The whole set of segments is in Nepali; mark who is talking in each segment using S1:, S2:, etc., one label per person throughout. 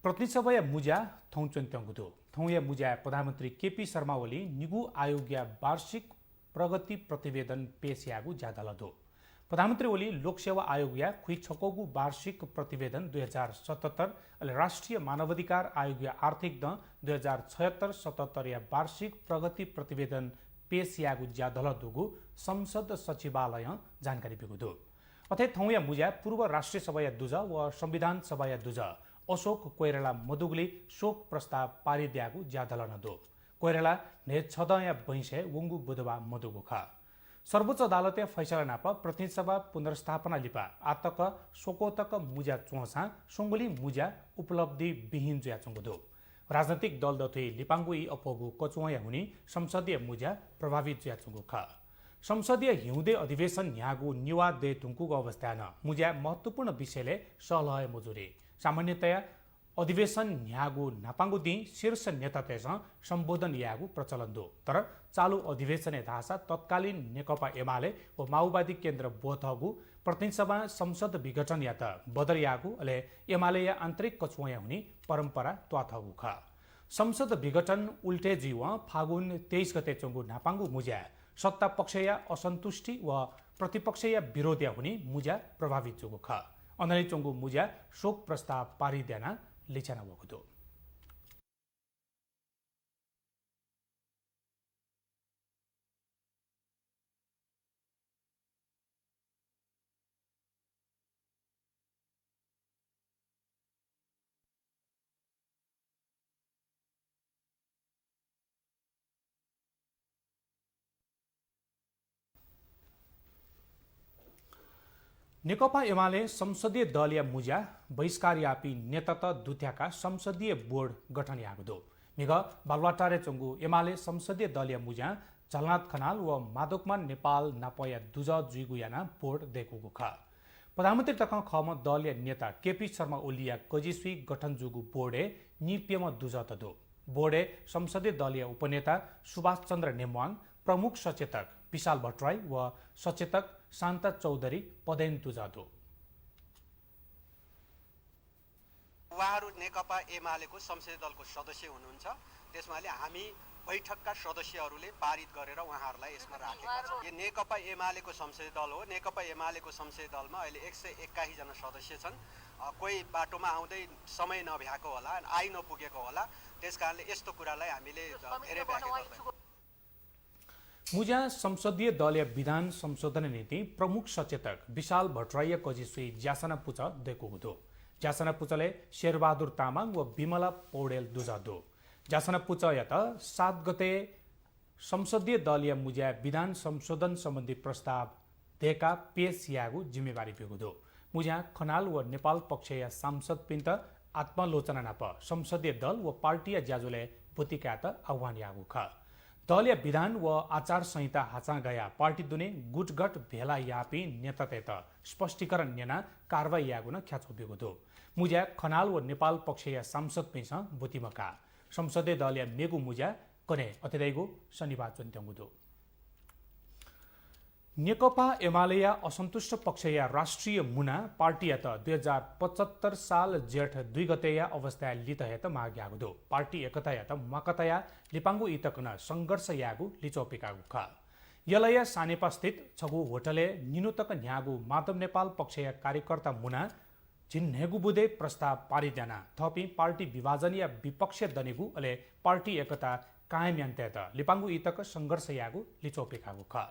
S1: प्रतिसभा मुजा थौचन्त्यङ्गुदो थौया मुजा प्रधानमन्त्री केपी शर्मा ओली निगु आयोग्य वार्षिक प्रगति प्रतिवेदन पेश यागु ज्यादालदो प्रधानमन्त्री ओली लोकसेवा आयोग या खुइ छकोगु वार्षिक प्रतिवेदन 2077 राष्ट्रिय मानवाधिकार आयोग या आर्थिक द 2076-77 या वार्षिक प्रगति प्रतिवेदन पेश यागु ज्यादलदुगु संसद सचिवालय जानकारी बिगुदो अथे थौया मुजा पूर्व राष्ट्रिय सभा या दुज व संविधान सभा या दुज अशोक कोइराला मदुगुली शोक प्रस्ताव पारिद्यागु ज्यादलनदो कोइराला ने छदया बैसे वंगु बुधवा मदुगुखा सर्वोच्च अदालते फैसला नाप प्रतिनिधि सभा पुनर्स्थापना लिपा आतक शोकोतक मुजा चोहसा सोंगुली मुजा उपलब्धि विहीन जुया चुंगुदो राजनीतिक दल दथै लिपांगु इ अपोगु कचुया हुनी संसदीय मुजा प्रभावित जुया चुंगुखा संसदीय हिउँदे अधिवेशन न्यागु निवा दे तुंकुको अवस्था न मुजा महत्वपूर्ण विषयले सलह मजुरी सामान्यतया अधिवेशन न्यागु नापांगु दि शीर्ष नेता तेस सम्बोधन यागु प्रचलन दो तर चालु अधिवेशन धासा तत्कालीन नेकपा एमाले व माओवादी केन्द्र बोथगु प्रतिनिधि सभा संसद विघटन या त बदर यागु अले एमाले या आन्तरिक कछुया हुने परम्परा त्वाथगु ख संसद विघटन उल्टे जीव फागुन 23 गते चंगु नापांगु मुजा सत्ता पक्ष या असन्तुष्टि व प्रतिपक्ष या विरोध या हुने मुजा प्रभावित जुगु ख अनरी चंगु मुजा शोक प्रस्ताव पारिद्याना लिचाना वगुदो नेकपा एमाले संसदीय दल या मुजा बहिष्कारयापी नेता त दुथ्याका संसदीय बोर्ड गठन यागदो मिग बालवाटारे चंगु एमाले संसदीय दल या मुजा झलनाथ खनाल व माधोकमान नेपाल नापया दुज जुइगुयाना बोर्ड देखुगु ख प्रधानमन्त्री तक खम दल या नेता केपी शर्मा ओली या कजिस्वी गठन जुगु बोर्डे निप्यम दुज तदो बोर्डे संसदीय दल या उपनेता सुभाष चन्द्र नेमवाङ प्रमुख सचेतक विशाल भट्टराई व सचेतक शान्ता चौधरी पदेन तुजादो
S2: उहाँहरू नेकपा एमालेको संसदीय दलको सदस्य हुनुहुन्छ त्यसमाले हामी बैठकका सदस्यहरूले पारित गरेर उहाँहरूलाई यसमा राखेका छौँ यो नेकपा एमालेको संसदीय दल हो नेकपा एमालेको संसदीय दलमा अहिले 181 जना सदस्य छन् कोही बाटोमा आउँदै समय नभ्याएको होला आइ नपुगेको होला त्यसकारणले यस्तो कुरालाई हामीले धेरै व्याख्या गर्दैनौँ
S1: मुजा संसदीय दल या विधान संशोधन नीति प्रमुख सचेतक विशाल भट्टराई कजिस्वी ज्यासना पुच देखुदो ज्यासना पुचले शेरबहादुर तामाङ व विमला पौडेल दुजादो ज्यासना पुच या त 7 गते संसदीय दल या मुजा विधान संशोधन सम्बन्धी प्रस्ताव देका पेश यागु जिम्मेवारी बिगुदो मुजा खनाल व नेपाल पक्ष या सांसद पिन्त आत्मलोचना नाप संसदीय दल व पार्टी या ज्याजुले बुतिका त आह्वान यागु ख दल या विधान व आचार संहिता हाचा गया पार्टी दुने गुटगट भेला यापी नेता तेत स्पष्टीकरण नेना कारवाही यागुन ख्याचो बिगुदो मुजा खनाल व नेपाल पक्ष या सांसद पिस बुतिमका संसदीय दल या मेगु मुजा कने अतिदैगु शनिबार चन्त्यांगुदो नेकपा एमाले या असन्तुष्ट पक्ष या राष्ट्रिय मुना पार्टी या त 2075 साल जेठ 2 गते या अवस्था लित हेत माग यागुदो पार्टी एकता या त मकतया लिपांगु इतकन संघर्ष यागु लिचोपिकागु ख यलया सानेपा स्थित छगु होटले निनुतक न्यागु माधव नेपाल पक्ष या कार्यकर्ता मुना जिन्हेगु बुदे प्रस्ताव पारिद्याना थपि पार्टी विभाजन या विपक्ष दनेगु अले पार्टी एकता कायम यान्तेत लिपांगु इतक संघर्ष यागु लिचोपिकागु ख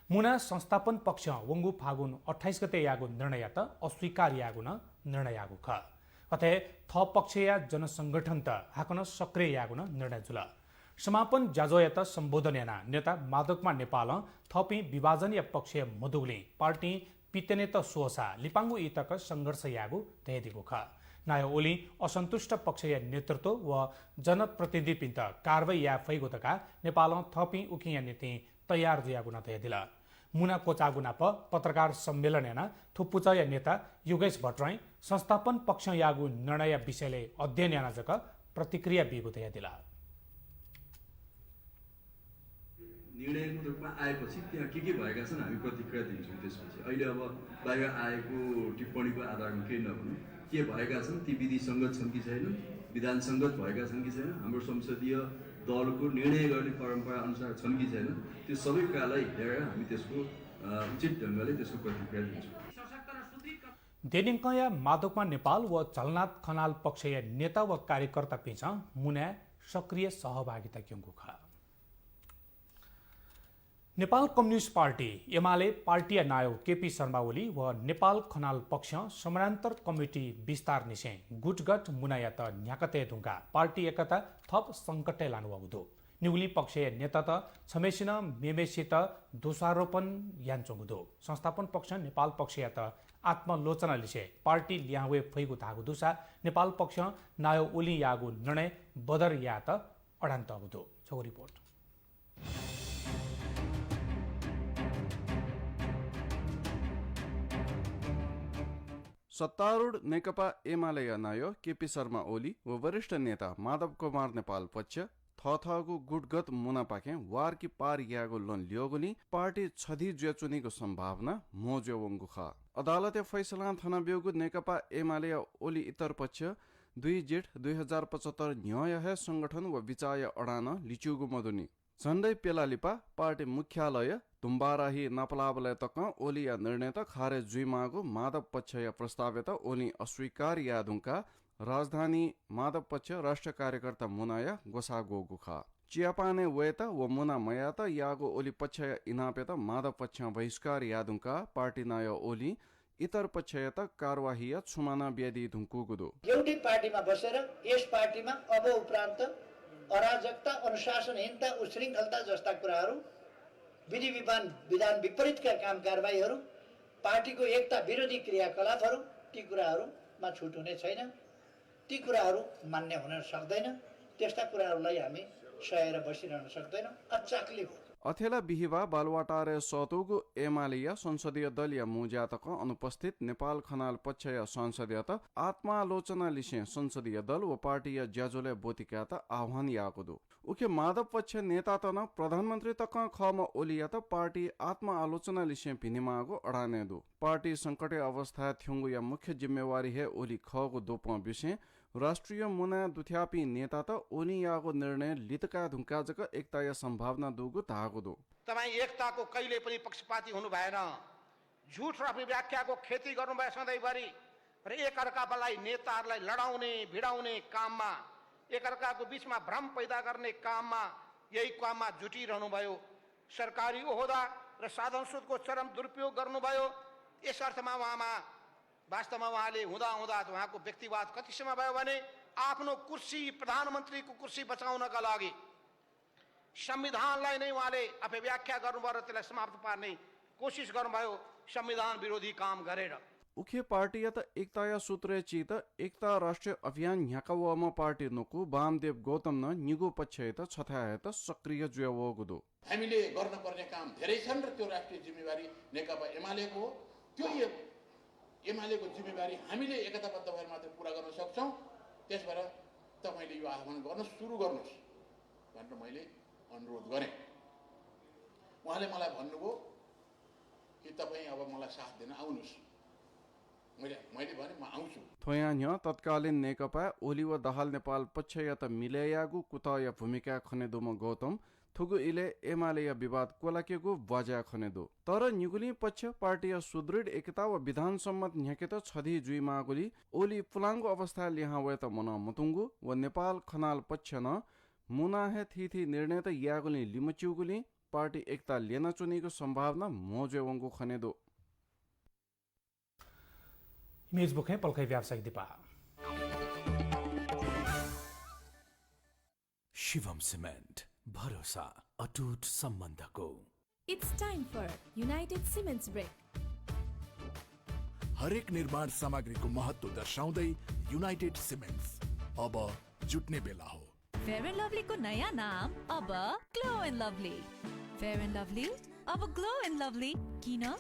S1: मुना संस्थापन पक्ष वंगु फागुन 28 गते यागु निर्णय त अस्वीकार यागुन निर्णय यागु ख अथे थ पक्ष या जनसंगठन त हाकन सक्रिय यागुन निर्णय जुल समापन जाजोय त सम्बोधन याना नेता माधवमा नेपाल थपि विभाजन या पक्ष मधुगुली पार्टी पितेने त सोसा लिपांगु इतक संघर्ष यागु तेदिगु ख नायो ओली असन्तुष्ट पक्ष या नेतृत्व व जनप्रतिनिधि पिन्त कारवाही या फैगोतका नेपाल थपि उकिया नीति तयार जुयागुना तयदिला मुना कोचागुना पत्रकार सम्मेलन याना थुप्पुच या नेता युगेश भट्टराई संस्थापन पक्ष यागु निर्णय विषयले अध्ययन याना जक प्रतिक्रिया बिगु तयदिला
S3: निर्णयको रूपमा आएपछि त्यहाँ के भएका छन् हामी प्रतिक्रिया दिन्छौँ त्यसपछि अहिले अब बाहिर आएको टिप्पणीको आधारमा केही नभनौँ के भएका छन् ती विधिसङ्गत छन् कि छैनन्, विधानसङ्गत भएका छन् कि छैनन्, हाम्रो संसदीय दलको निर्णय गर्ने परम्परा अनुसार छन् कि छैनन्, त्यो सबै कुरालाई हेरेर हामी त्यसको उचित ढङ्गले त्यसको प्रतिक्रिया दिन्छौँ।
S1: देनिङकया माधोकमा नेपाल व झलनाथ खनाल पक्षीय नेता व कार्यकर्ता पेछ मुना सक्रिय सहभागिता क्यों खा Nepal communist party UML party नायक केपी शर्मा ओली व नेपाल खनाल पक्ष समानान्तर कमिटी विस्तार निसे गुटगट मुनायात न्याकते दुंगा पार्टी एकता थप संकटे लानुभएको निउली पक्षीय नेता त छमेसिन मेमेसित दोषारोपण यान्चोगुदो संस्थापन पक्ष नेपाल पक्षीय त आत्मलोचना लिसे पार्टी ल्यावे फैगु धागु दुसा नेपाल पक्ष नायो ओली यागु निर्णय बदर या त अडान्त हुदो छौ रिपोर्ट।
S4: सत्तारूढ नेकपा एमाले नायो केपी शर्मा ओली व वरिष्ठ नेता माधव कुमार नेपाल पक्ष थथगु गुटगत मुनापाके वारकी पार यागो लोन लियोगुनी पार्टी छदी ज्याचुनीको सम्भावना मोज्योवंगु खा अदालते फैसला थना बेगु नेकपा एमाले ओली इतर पक्ष 2 जेठ 2075 न्याय है संगठन व विचाय अडान लिचुगु मदुनी झण्डै पेलालिपा पार्टी मुख्यालय तुम्बाराही नपलाबलय तक ओलिया निर्णय त खारे जुइमागु माधव पक्षय प्रस्तावित ओली अस्वीकार यादुङका राजधानी माधव पक्ष राष्ट्र कार्यकर्ता मुनाया गोसागो गुखा चियापाने वेत व मुना मयात यागो ओली पक्षय इनापेत माधव पक्ष बहिष्कार यादुङका पार्टी नाय ओली इतर पक्षयत कारवाही छुमाना ब्यादी धुङ्कुगुदो
S5: एउटै पार्टीमा बसेर यस पार्टीमा अब उपरान्त अराजकता अनुशासनहीनता उशृङ्खलता जस्ता कुराहरू विधान विपरीतका काम कारबाहीहरू पार्टीको एकता विरोधी क्रियाकलापहरू ती कुराहरूमा छुट हुने छैन, ती कुराहरू मान्य हुन सक्दैन। त्यस्ता कुराहरूलाई हामी सहेर बसिरहन सक्दैनौँ। अचाक्ली हो
S4: अथेला बिहिबा बालवाटारे सतुगु एमालिया संसदीय दलीय मुजातक अनुपस्थित नेपाल खनाल पक्षय संसदीयत आत्मालोचना लिसे संसदीय दल व पार्टीय ज्याजोले बोतिकात आह्वान याकुदु उखे माधव पक्ष नेता तन प्रधानमन्त्री तक खम ओलियत पार्टी आत्मा आलोचना लिसे भिनिमागु अडानेदु पार्टी संकटे अवस्था थ्युंगु या मुख्य जिम्मेवारी है ओली खगु दोप विषय राष्ट्रिय मुना दुथ्यापी नेता त ओली यागो निर्णय लितका धुङ्काजक एकताय सम्भावना दुगु धागुदो
S6: तपाई एकताको कहिले पनि पक्षपाती हुनु भएन, झुट र व्याख्याको खेती गर्नु भयो सधैँभरि र एकअर्कालाई नेताहरूलाई लडाउने भिडाउने काममा एकअर्काको बीचमा भ्रम पैदा गर्ने काममा यही काममा जुटिरहनु भयो। सरकारी ओहदा र साधन स्रोतको चरम दुरुपयोग गर्नुभयो। यस अर्थमा वास्तवमा उहाँले हुँदा उहाँको व्यक्तिवाद कतिसम्म भयो भने आफ्नो कुर्सी प्रधानमन्त्रीको कुर्सी बचाउनका लागि संविधानलाई नै उहाँले आफै व्याख्या गर्नुभयो र त्यसलाई समाप्त पार्ने कोसिस गर्नुभयो संविधान विरोधी काम गरेर।
S4: उखे पार्टी त एकताया सूत्र चित एकता राष्ट्रिय अभियान ह्याकावमा पार्टी नुकु वामदेव गौतम न निगो पक्ष त छथाय त सक्रिय जुयावगुदो
S7: हामीले गर्नुपर्ने काम धेरै छन् र त्यो राष्ट्रिय जिम्मेवारी नेकपा एमालेको हो। त्यो एमालेको जिम्मेवारी हामीले एकताबद्ध भएर मात्र पूरा गर्न सक्छौँ। त्यसबाट तपाईले यो आह्वान गर्न सुरु गर्नुहोस् भनेर मैले अनुरोध गरेँ। उहाँले मलाई भन्नुभयो कि तपाईँ अब मलाई साथ दिन आउनुहोस्। मैले भने म आउँछु।
S4: थोयान्य तत्कालीन नेकपा ओली व दाहाल नेपाल पक्षयत मिलेयागु कुतय भूमिका खनेदुम गौतम थुगु इले एमालेय विवाद कोलाकेगु वाजा खनेदो तर निगुली पक्ष पार्टीय सुदृढ एकता व विधान सम्मत न्याकेत छदी जुइमागुली ओली पुलाङ्गो अवस्था लिहावे त मन मुतुङ्गु व नेपाल खनाल पक्ष न मुनाहे थिथि निर्णय त यागुली लिमच्युगुली पार्टी एकता लेना चुनीको सम्भावना मोजेवंगु खनेदो।
S1: इमेज बुक है पलकै व्यावसायिक दिपा
S8: शिवम सिमेन्ट भरोसा अटुट सम्बन्धको।
S9: It's time for United Cements Break.
S8: हरेक निर्माण सामग्रीको महत्व दर्शाउँदै युनाइटेड सिमेन्ट्स अब जुट्ने बेला हो।
S9: Fair and Lovely को नयाँ नाम अब Glow and Lovely. Fair and Lovely अब Glow and Lovely किन?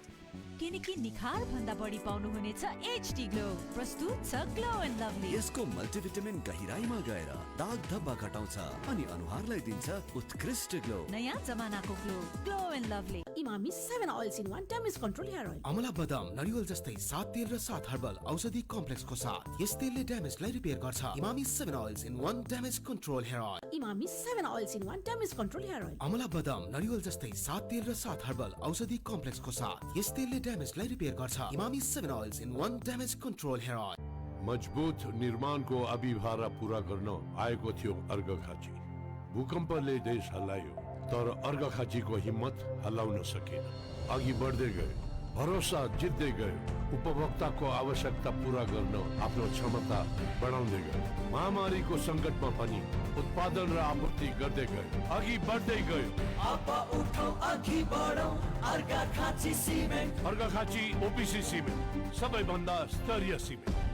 S9: किनकि निखार भन्दा बढी पाउनु हुनेछ HD ग्लो। प्रस्तुत छ ग्लो एन्ड लभली।
S8: यसको मल्टिभिटामिन गहिराईमा गएर दाग धब्बा घटाउँछ अनि अनुहारलाई दिन्छ उत्कृष्ट ग्लो।
S9: नयाँ जमानाको glow, glow and lovely.
S10: Emami 7 oils in 1 damage control hair oil.
S11: अमला बदाम नरिवल जस्तै 7 तेल र 7 हर्बल औषधि कम्प्लेक्सको साथ यस तेलले ड्यामेजलाई रिपेयर गर्छ। Emami 7 oils in 1 damage control hair oil.
S10: Emami 7 oils in 1 damage control hair oil.
S11: अमला बदाम नरिवल जस्तै 7 तेल र 7 हर्बल औषधि कम्प्लेक्सको साथ यस तेलले ड्यामेजलाई रिपेयर गर्छ। Emami 7 oils in 1 damage control hair oil.
S12: मजबुत निर्माणको अभिभारा पूरा गर्न आएको थियो अर्घखाँची। भूकम्पले देश हल्लायो तर अर्घखाँचीको हिम्मत हल्लाउन सकेन। अघि बढ्दै गयो, भरोसा जित्दै गयो, उपभोक्ताको आवश्यकता पूरा गर्न आफ्नो क्षमता बढाउँदै गयो। महामारीको सङ्कटमा पनि उत्पादन र आपूर्ति गर्दै गयो, अघि बढ्दै गयो।
S13: अब उठौ अघि बढौ Arghakhanchi cement.
S12: Arghakhanchi OPC cement सबैभन्दा स्तरीय cement.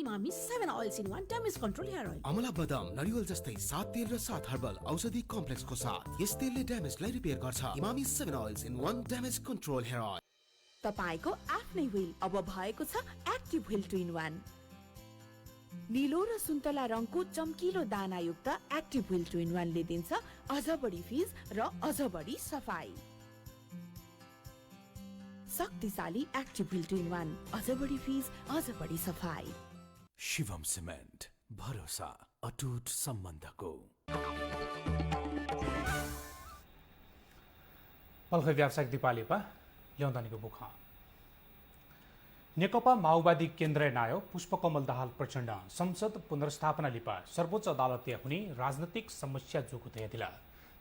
S10: Emami 7 oils in 1 damage control hair oil.
S11: अमला बदाम नरिवल जस्तै 7 तेल र 7 हर्बल औषधि कम्प्लेक्सको साथ यस तेलले ड्यामेजलाई रिपेयर गर्छ। Emami 7 oils in 1 damage control hair oil.
S14: तपाईको आफ्नै व्हील अब भएको छ एक्टिभ व्हील 2 in 1। नीलो र सुन्तला रङको चम्किलो दानायुक्त एक्टिभ व्हील 2 in 1 ले दिन्छ अझ बढी फिज र अझ बढी सफाई। शक्तिशाली एक्टिभ व्हील 2 in 1, अझ बढी फिज, अझ बढी सफाई।
S15: शिवम सिमेन्ट, भरोसा अटुट सम्बन्धको।
S1: पल्खै व्यावसायिक दिपालीपा ल्याउँदानीको बुखा नेकपा माओवादी केन्द्रीय नायक पुष्पकमल दाहाल प्रचण्ड संसद पुनर्स्थापना लिपा सर्वोच्च अदालतीय हुने राजनैतिक समस्या जोगुतया दिला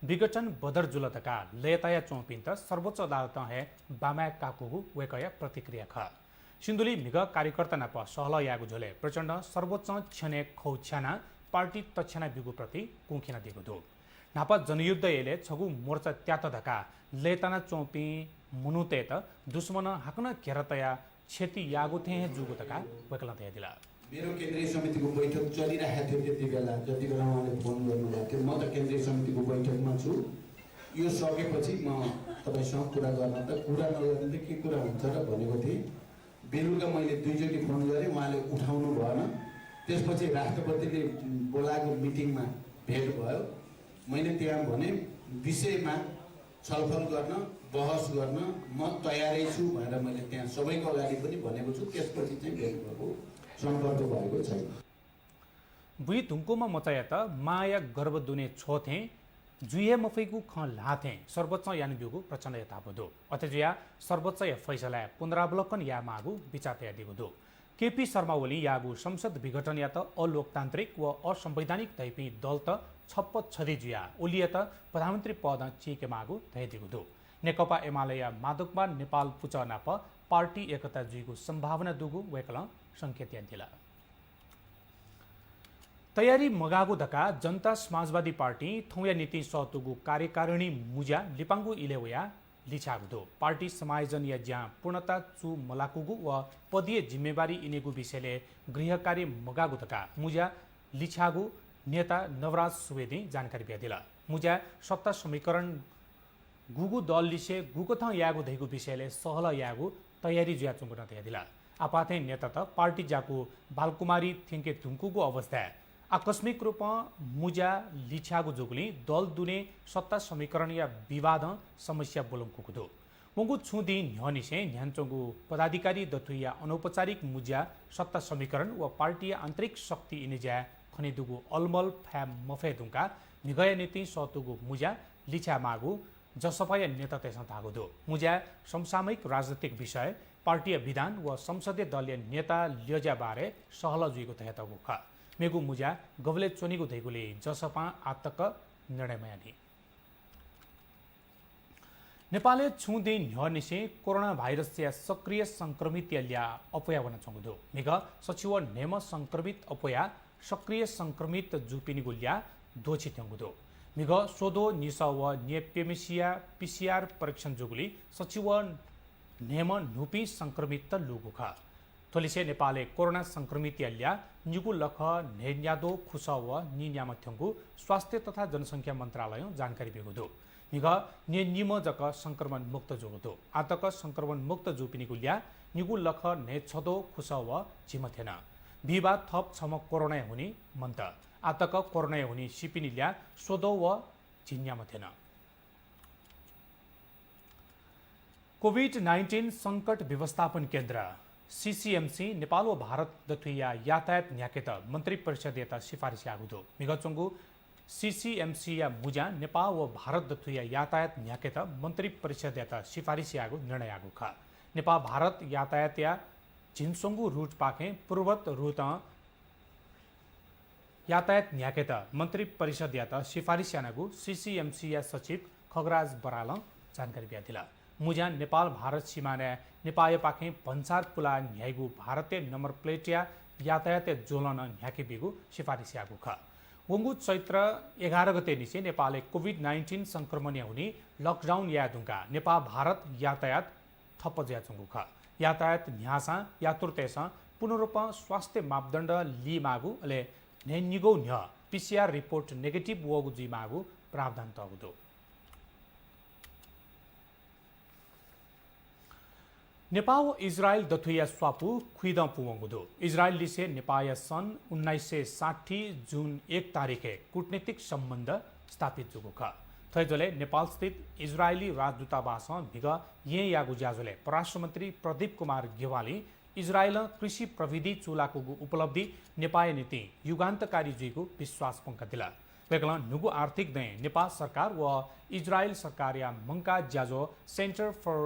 S1: विघटन बदर जुलतका लयताया चौपिन्त सर्वोच्च अदालत है बामाया काकुगु वेकया प्रतिक्रिया ख सिन्धुली मिग कार्यकर्ता नाप सहल यागु झोले प्रचण्ड सर्वोच्च छने खौछ्याना पार्टी तक्षणा बिगु प्रति कुंखिना दिएको दो नापा जनयुद्ध एले छगु मोर्चा त्यात धका लेताना चौपी मुनुतेत दुश्मन हाकन घेरतया क्षति यागु थे जुगु तका वेकला तया दिला
S16: मेरो केन्द्रीय समितिको बैठक चलिरहेको थियो त्यति बेला जति बेला उहाँले फोन गर्नुभएको थियो म त केन्द्रीय समितिको बैठकमा छु यो सकेपछि म तपाईसँग कुरा गर्न त कुरा नगर्नु के कुरा हुन्छ र भनेको थिएँ बेलुका मैले दुईचोटि फोन गरेँ उहाँले उठाउनु भएन त्यसपछि राष्ट्रपतिले बोलाएको मिटिङमा भेट भयो मैले त्यहाँ भने विषयमा छलफल गर्न बहस गर्न म तयारै छु भनेर मैले त्यहाँ सबैको अगाडि पनि भनेको छु त्यसपछि चाहिँ भेट भएको सम्पर्क भएको छैन
S1: बुई धुम्कोमा मचाया त माया गर्व दुने छोथे जुये मफैकु ख लाथे सर्वोच्च यानबिगु प्रचण्ड यताबदो अथजुया सर्वोच्च या फैसला पुनरावलोकन या मागु विचार तया दिगु दो केपी शर्मा ओली यागु संसद विघटन या त अलोकतान्त्रिक व असंवैधानिक दैपी दल त छप्प छदी जुया ओली त प्रधानमन्त्री पद चीके मागु तय दिगु दो नेकपा एमाले माधवमा नेपाल पुच नाप पार्टी एकता जुइगु सम्भावना दुगु वेकल संकेत दिला तयारी मगागु धका जनता समाजवादी पार्टी थौया नीति सतुगु कार्यकारिणी मुजा लिपाङ्गु इलेवया लिछागु दो पार्टी समायोजन या ज्या पूर्णता चु मलाकुगु व पदीय जिम्मेवारी इनेगु विषयले गृह कार्य मगागु धका मुजा लिछागु नेता नवराज सुवेदी जानकारी दिला मुजा सत्ता समीकरण गुगु दल लिसे गुकोथ यागु धैगु विषयले सहल यागु तयारी जुया चुङ्गुन दिला आपाथे नेता त पार्टी जाकु बालकुमारी थिङ्के धुम्कुगु अवस्था आकस्मिक रूपमा मुजा लिछागु जुगली दल दुने सत्ता समीकरण या विवाद समस्या बोलंकुको दो मुगु छुदी न्ह्यनिसे न्यान्चोगु पदाधिकारी दथुया अनौपचारिक मुजा सत्ता समीकरण व पार्टी आन्तरिक शक्ति इनेजा खनिदुगु अलमल फ्याम मफेदुङका निगय नीति सतुगु मुजा लिछा मागु जसपय नेता त्यसमा धागु दो मुजा समसामयिक राजनीतिक विषय पार्टी विधान व संसदीय दलीय नेता ल्यजा बारे सहल जुइगु तहतगु ख मेगु मुजा गवले चोनिगु धैगुले जसपा आतक निर्णयमा नि नेपालले छुदे न्ह्यनिसे कोरोना भाइरस या सक्रिय संक्रमित या अपया वन छंगुदो मेग सचिव नेम संक्रमित अपया सक्रिय संक्रमित जुपिनिगुल्या दोछि थंगुदो मिग सोदो निस व नेपेमिसिया पीसीआर परीक्षण जुगुली सचिव नेम नुपी संक्रमित लुगुख थोलिसे नेपालले कोरोना संक्रमित याल्या निगु लख नेन्यादो खुस व निन्यामथ्यंगु स्वास्थ्य तथा जनसंख्या मन्त्रालय जानकारी बेगुदो निग निम जक संक्रमण मुक्त जोगुदो आतक संक्रमण मुक्त जुपिनिगुल्या निगु लख ने छदो खुस व झिमथेन विवाद थप छम कोरोना हुने मन्त आतक कोरोना हुने सिपिनिल्या सोदो व झिन्यामथेन कोभिड-19 सङ्कट व्यवस्थापन केन्द्र CCMC नेपाल व भारत दथुया यातायात न्याकेत मन्त्री परिषद यता सिफारिस आगुदो मिगचंगु CCMC या मुजा नेपाल व भारत दथुया यातायात न्याकेत मन्त्री परिषद यता सिफारिस आगु निर्णय आगु ख नेपाल भारत यातायात या झिनसोंगु रूट पाखे पूर्वत रूट यातायात न्याकेत मन्त्री परिषद यता सिफारिस यानागु CCMC या सचिव खगराज बराल जानकारी दिला मुजा नेपाल भारत सीमाना नेपाय पाखे भन्सार पुला न्यायगु भारतीय नम्बर प्लेट या यातायात जोलन न्याके बिगु सिफारिस आगु ख वंगु चैत्र 11 गते निसे नेपालले कोभिड-19 संक्रमण हुने लकडाउन या दुंगा नेपाल भारत यातायात थप ज्याचंगु ख यातायात न्यासा यातुर्तेसा पुनरुप स्वास्थ्य मापदण्ड लि मागु अले नेनिगो न्य PCR रिपोर्ट नेगेटिभ वगु जी मागु प्रावधान तगुदो नेपाल व इजरायल दथुया स्वापु खुइद पुवंगुदो इजरायल लिसे नेपाल सन् 1960 जुन 1 तारिखे कूटनीतिक सम्बन्ध स्थापित जुगु ख थैजले नेपाल स्थित इजरायली राजदूतावास भिग ये यागु ज्याजोले परराष्ट्र मन्त्री प्रदीप कुमार गेवाली इजरायल कृषि प्रविधि चुलाको उपलब्धि नेपाल नीति युगान्तकारी जुइगु विश्वास पंक दिला वेगला नुगु आर्थिक दय नेपाल सरकार व इजरायल सरकार या मंका ज्याजो सेन्टर फर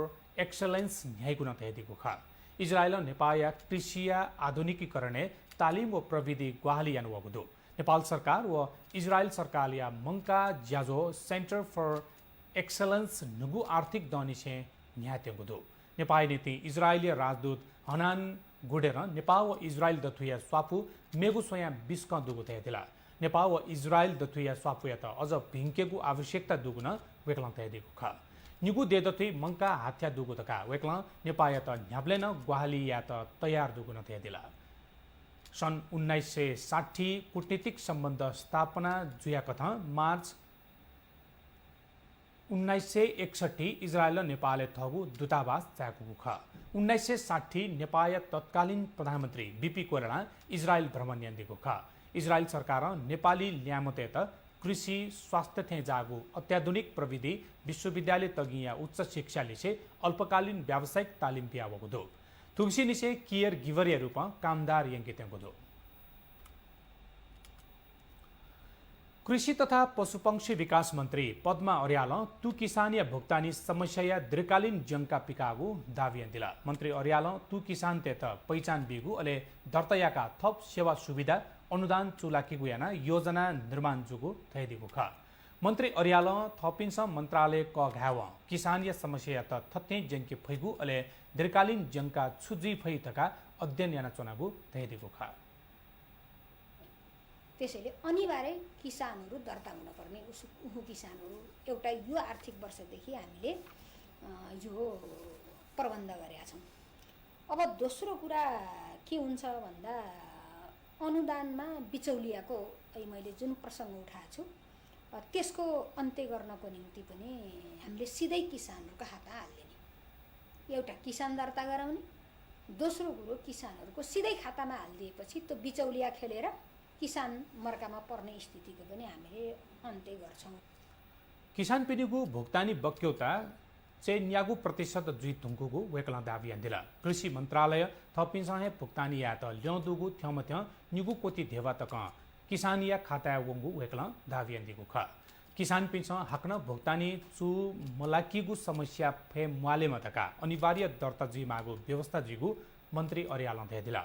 S1: एक्सलेन्स न्यायगुण तहदिगु ख इजरायल नेपाल या कृषिया आधुनिकीकरण तालिम व प्रविधि ग्वाहाली यानुवगुदो नेपाल सरकार व इजरायल सरकार या मंका ज्याजो सेन्टर फर एक्सलेन्स नुगु आर्थिक दनिसे न्यायतेगुदो नेपाल नीति इजरायली राजदूत हनान गुडेर नेपाल व इजरायल दथुया स्वापु मेगु सोया बिस्क दुगु तहदिला नेपाल व इजरायल दथुया स्वापु या त अझ भिंकेगु आवश्यकता दुगुन वेक्ला तहदिगु ख निगु देदथुई मंका हाथ्या दुगु तका वेक्ला नेपाल या त न्याब्लेन ग्वाहाली या त तयार दुगुन तहदिला सन् 1960 कूटनीतिक सम्बन्ध स्थापना जुया कथा मार्च 1961 इजरायल नेपालले थगु दूतावास चाकुगु ख 1960 नेपाल तत्कालीन प्रधानमन्त्री बीपी कोइराला इजरायल भ्रमण यान्दिगु ख इजरायल सरकार नेपाली ल्यामते त कृषि स्वास्थ्य थे जागु अत्याधुनिक प्रविधि विश्वविद्यालय तगिया उच्च शिक्षा लिसे अल्पकालीन व्यावसायिक तालिम पियावगु दो तुगसी निसे केयर गिवर या रूप कामदार यंकितेगु दो कृषि तथा पशुपक्षी विकास मन्त्री पद्मा अर्याल तु किसान या भुक्तानी समस्या या दीर्घकालीन जंका पिकागु दावी दिला मन्त्री अर्याल तु किसान ते त पहिचान बिगु अले दर्तयाका थप सेवा सुविधा अनुदान चुलाकीगु याना योजना निर्माण जुगु थैदिगु ख मन्त्री अर्याल थपिन्छ मन्त्रालय क घाव किसान या समस्या त थत्ते जंकी फैगु अले दीर्घकालीन जंका छुजी फै तका अध्ययन याना चुनागु थैदिगु ख
S17: त्यसैले अनिवार्य किसानहरू दर्ता हुनुपर्ने उहु किसानहरू एउटा यो आर्थिक वर्षदेखि हामीले यो प्रबन्ध गरेका छौँ। अब दोस्रो कुरा के हुन्छ भन्दा अनुदानमा बिचौलियाको मैले जुन प्रसङ्ग उठाएको छु त्यसको अन्त्य गर्नको निम्ति पनि हामीले सिधै किसानहरूको खाता हाल्ने एउटा किसान दर्ता गराउने दोस्रो कुरो किसानहरूको सिधै खातामा हालिदिएपछि त्यो बिचौलिया खेलेर किसान मर्कामा पर्ने स्थितिको पनि हामीले अन्त्य गर्छौँ।
S1: किसान पिनिगु भुक्तानी बक्यौता चेन्यागु प्रतिशत जुइ तुङ्कुगु वेकला दावी अन्दिला कृषि मन्त्रालय थपिन्छ भुक्तानी या त ल्याउँदुगु थ्यमथ्य निगु कोति धेवा तक किसान या खाता वंगु वेकला दावी अन्दिगु ख किसान पिन्छ हक्न भुक्तानी चु मलाकीगु समस्या फे मुआलेमा तका अनिवार्य दर्ता जी मागु व्यवस्था जिगु मन्त्री अर्याल दिला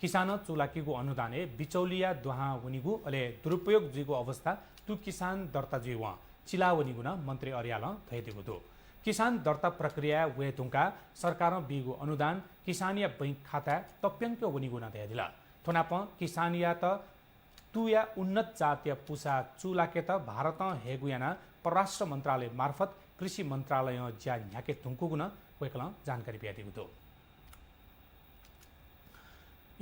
S1: किसान चुलाकीगु अनुदाने बिचौलिया दुहा वनिगु अले दुरुपयोग जिगु अवस्था तु किसान दर्ता जी व चिला वनिगु न मन्त्री अर्याल थैदिगु दो किसान दर्ता प्रक्रिया वे तुंका सरकार बिगु अनुदान किसान या बैंक खाता तप्यङ्क वनिगु न दिला थोनाप किसान या त तु या उन्नत जातीय पुसा चुलाके त भारत हेगुयाना परराष्ट्र मन्त्रालय मार्फत कृषि मन्त्रालय ज्या न्याके तुङ्कुगु न वेकला जानकारी पियादिगु दो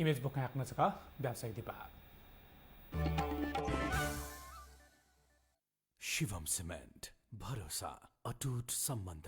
S1: इमेज बुक आक्न छ व्यावसायिक दिपा
S15: शिवम सिमेन्ट भरोसा अटुट सम्बन्ध